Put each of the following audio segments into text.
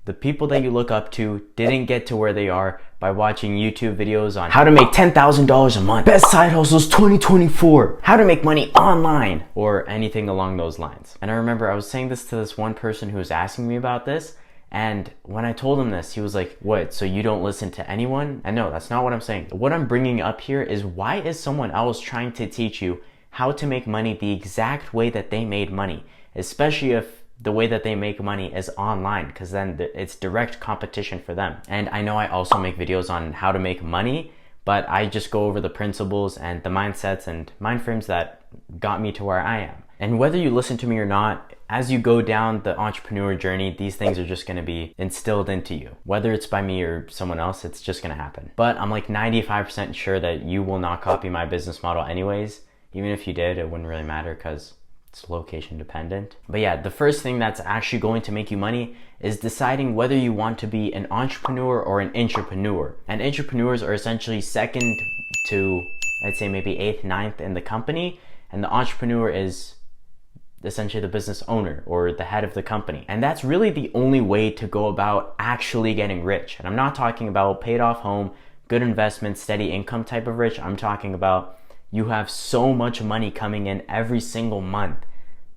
The people that you look up to didn't get to where they are by watching YouTube videos on how to make $10,000 a month, best side hustles 2024, how to make money online, or anything along those lines. And I remember I was saying this to this one person who was asking me about this, and when I told him this, he was like, what, so you don't listen to anyone? And no, that's not what I'm saying. What I'm bringing up here is, why is someone else trying to teach you how to make money the exact way that they made money, especially if the way that they make money is online, because then it's direct competition for them. And I know I also make videos on how to make money, but I just go over the principles and the mindsets and mind frames that got me to where I am. And whether you listen to me or not, as you go down the entrepreneur journey, these things are just going to be instilled into you. Whether it's by me or someone else, it's just going to happen. But I'm like 95% sure that you will not copy my business model anyways. Even if you did, it wouldn't really matter because it's location dependent. But yeah, the first thing that's actually going to make you money is deciding whether you want to be an entrepreneur or an intrapreneur. And intrapreneurs are essentially second to, I'd say maybe 8th, 9th in the company. And the entrepreneur is essentially the business owner or the head of the company. And that's really the only way to go about actually getting rich. And I'm not talking about paid off home, good investment, steady income type of rich. I'm talking about you have so much money coming in every single month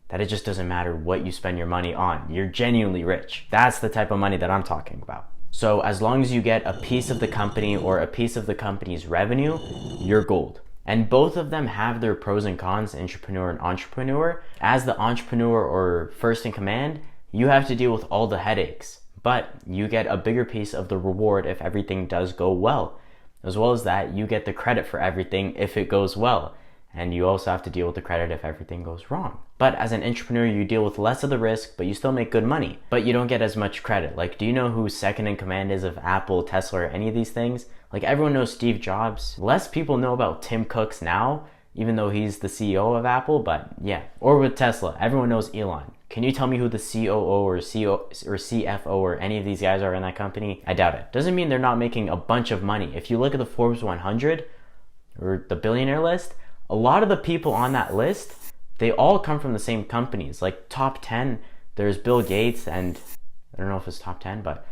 that it just doesn't matter what you spend your money on. You're genuinely rich. That's the type of money that I'm talking about. So as long as you get a piece of the company or a piece of the company's revenue, you're gold. And both of them have their pros and cons, intrapreneur and entrepreneur. As the entrepreneur or first in command, you have to deal with all the headaches, but you get a bigger piece of the reward if everything does go well. As well as that, you get the credit for everything if it goes well. And you also have to deal with the credit if everything goes wrong. But as an entrepreneur, you deal with less of the risk, but you still make good money. But you don't get as much credit. Like, do you know who second in command is of Apple, Tesla, or any of these things? Like, everyone knows Steve Jobs. Less people know about Tim Cook now, even though he's the CEO of Apple, but yeah. Or with Tesla, everyone knows Elon. Can you tell me who the COO or CFO or any of these guys are in that company? I doubt it. Doesn't mean they're not making a bunch of money. If you look at the Forbes 100 or the billionaire list, a lot of the people on that list, they all come from the same companies. Like top 10, there's Bill Gates, and I don't know if it's top 10, but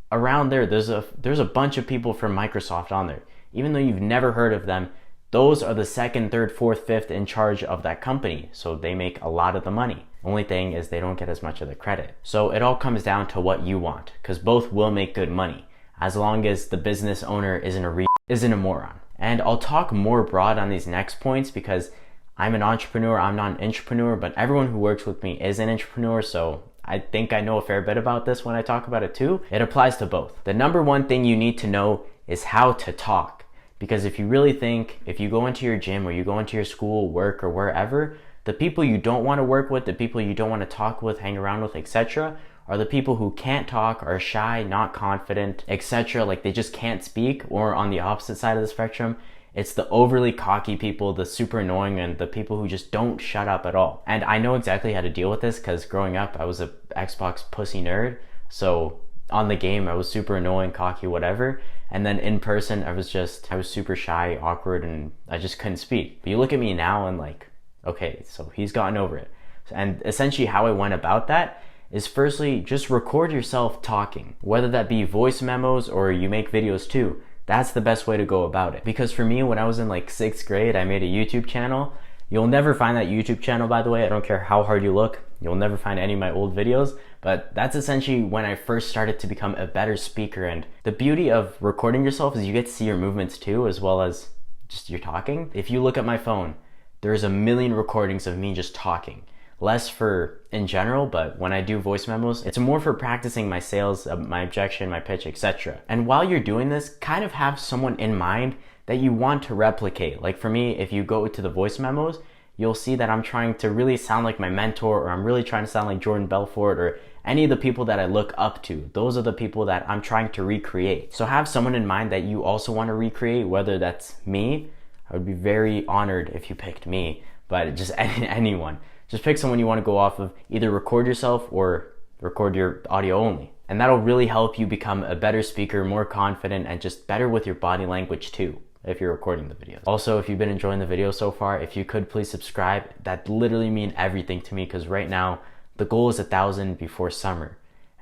around there, there's a bunch of people from Microsoft on there. Even though you've never heard of them, those are the second, third, fourth, fifth in charge of that company. So they make a lot of the money. Only thing is they don't get as much of the credit. So it all comes down to what you want, because both will make good money as long as the business owner isn't a moron. And I'll talk more broad on these next points because I'm an entrepreneur, I'm not an entrepreneur, but everyone who works with me is an entrepreneur. So I think I know a fair bit about this when I talk about it too. It applies to both. The number one thing you need to know is how to talk. Because if you really think, if you go into your gym or you go into your school, work, or wherever, the people you don't want to work with, the people you don't want to talk with, hang around with, etc., are the people who can't talk, are shy, not confident, etc. Like they just can't speak. Or on the opposite side of the spectrum, it's the overly cocky people, the super annoying, and the people who just don't shut up at all. And I know exactly how to deal with this because growing up, I was a Xbox pussy nerd. So on the game, I was super annoying, cocky, whatever. And then in person, I was super shy, awkward, and I just couldn't speak. But you look at me now and like, okay, so he's gotten over it. And essentially how I went about that is firstly, just record yourself talking, whether that be voice memos or you make videos too. That's the best way to go about it. Because for me, when I was in like 6th grade, I made a YouTube channel. You'll never find that YouTube channel, by the way. I don't care how hard you look. You'll never find any of my old videos. But that's essentially when I first started to become a better speaker. And the beauty of recording yourself is you get to see your movements too, as well as just your talking. If you look at my phone, there's a million recordings of me just talking. Less for in general, but when I do voice memos, it's more for practicing my sales, my objection, my pitch, etc. And while you're doing this, kind of have someone in mind that you want to replicate. Like for me, if you go to the voice memos, you'll see that I'm trying to really sound like my mentor, or I'm really trying to sound like Jordan Belfort, or any of the people that I look up to. Those are the people that I'm trying to recreate. So have someone in mind that you also want to recreate, whether that's me. I would be very honored if you picked me, but just anyone. Just pick someone you want to go off of, either record yourself or record your audio only. And that'll really help you become a better speaker, more confident, and just better with your body language too, if you're recording the videos. Also, if you've been enjoying the video so far, if you could please subscribe, that literally mean everything to me, because right now the goal is 1,000 before summer.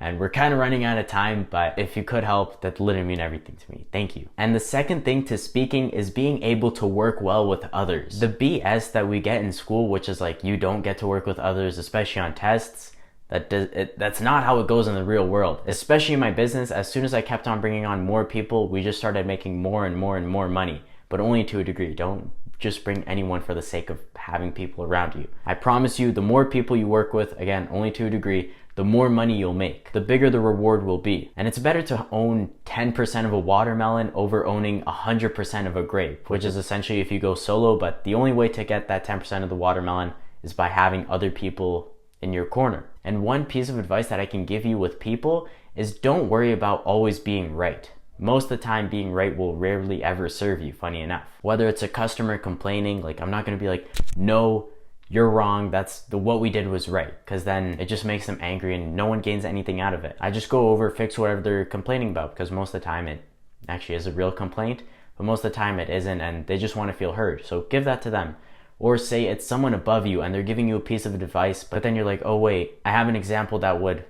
And we're kind of running out of time, but if you could help, that literally mean everything to me. Thank you. And the second thing to speaking is being able to work well with others. The BS that we get in school, which is like you don't get to work with others, especially on tests, that's not how it goes in the real world. Especially in my business, as soon as I kept on bringing on more people, we just started making more and more and more money, but only to a degree. Don't just bring anyone for the sake of having people around you. I promise you, the more people you work with, again, only to a degree, the more money you'll make, the bigger the reward will be. And it's better to own 10% of a watermelon over owning 100% of a grape, which is essentially if you go solo, but the only way to get that 10% of the watermelon is by having other people in your corner. And one piece of advice that I can give you with people is don't worry about always being right. Most of the time, being right will rarely ever serve you, funny enough. Whether it's a customer complaining, like I'm not gonna be like, no, you're wrong, what we did was right, because then it just makes them angry and no one gains anything out of it. I just go over, fix whatever they're complaining about, because most of the time it actually is a real complaint, but most of the time it isn't, and they just want to feel heard. So give that to them. Or say it's someone above you and they're giving you a piece of advice, but then you're like, oh wait, I have an example that would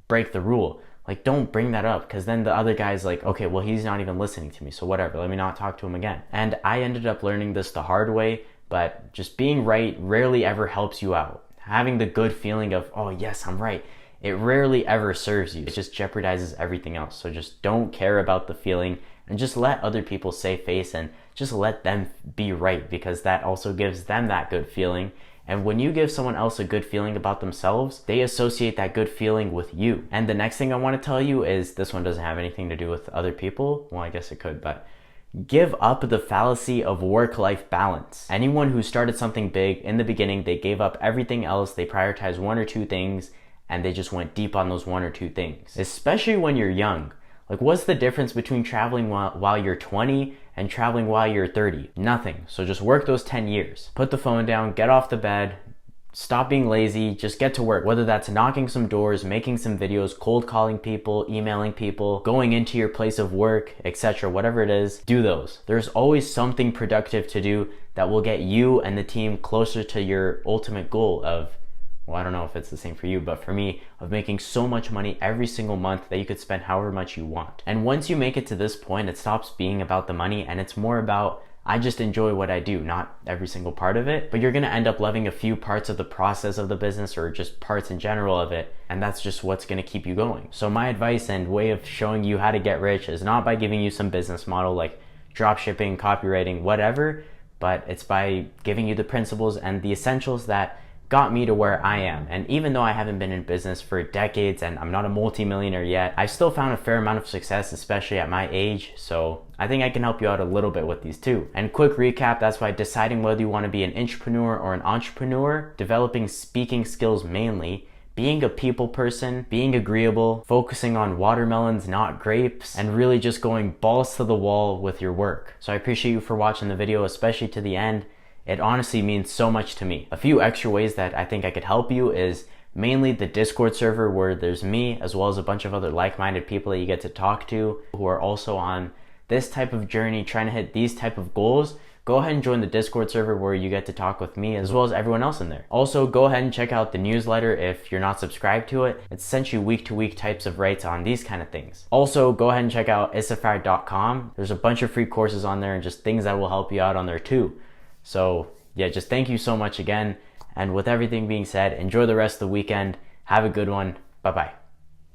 break the rule. Like, don't bring that up, because then the other guy's like, okay, well, he's not even listening to me, so whatever, let me not talk to him again. And I ended up learning this the hard way, but just being right rarely ever helps you out. Having the good feeling of, oh yes, I'm right, it rarely ever serves you. It just jeopardizes everything else. So just don't care about the feeling and just let other people save face and just let them be right, because that also gives them that good feeling. And when you give someone else a good feeling about themselves, they associate that good feeling with you. And the next thing I want to tell you is, this one doesn't have anything to do with other people. Well, I guess it could, but give up the fallacy of work-life balance. Anyone who started something big in the beginning, they gave up everything else, they prioritized one or two things, and they just went deep on those one or two things. Especially when you're young. Like, what's the difference between traveling while you're 20 and traveling while you're 30? Nothing. So just work those 10 years. Put the phone down, get off the bed, stop being lazy, just get to work. Whether that's knocking some doors, making some videos, cold calling people, emailing people, going into your place of work, etc., whatever it is, do those. There's always something productive to do that will get you and the team closer to your ultimate goal of, well, I don't know if it's the same for you, but for me, of making so much money every single month that you could spend however much you want. And once you make it to this point, it stops being about the money and it's more about, I just enjoy what I do, not every single part of it, but you're gonna end up loving a few parts of the process of the business or just parts in general of it, and that's just what's gonna keep you going. So my advice and way of showing you how to get rich is not by giving you some business model like drop shipping, copywriting, whatever, but it's by giving you the principles and the essentials that got me to where I am. And even though I haven't been in business for decades and I'm not a multi-millionaire yet, I've still found a fair amount of success, especially at my age. So I think I can help you out a little bit with these too. And quick recap, that's why deciding whether you want to be an intrapreneur or an entrepreneur, developing speaking skills mainly, being a people person, being agreeable, focusing on watermelons, not grapes, and really just going balls to the wall with your work. So I appreciate you for watching the video, especially to the end. It honestly means so much to me. A few extra ways that I think I could help you is mainly the Discord server, where there's me as well as a bunch of other like-minded people that you get to talk to who are also on this type of journey trying to hit these type of goals. Go ahead and join the Discord server where you get to talk with me as well as everyone else in there. Also, go ahead and check out the newsletter if you're not subscribed to it. It sends you week-to-week types of rates on these kind of things. Also, go ahead and check out issafire.com. There's a bunch of free courses on there and just things that will help you out on there too. So yeah, just thank you so much again. And with everything being said, enjoy the rest of the weekend. Have a good one. Bye-bye.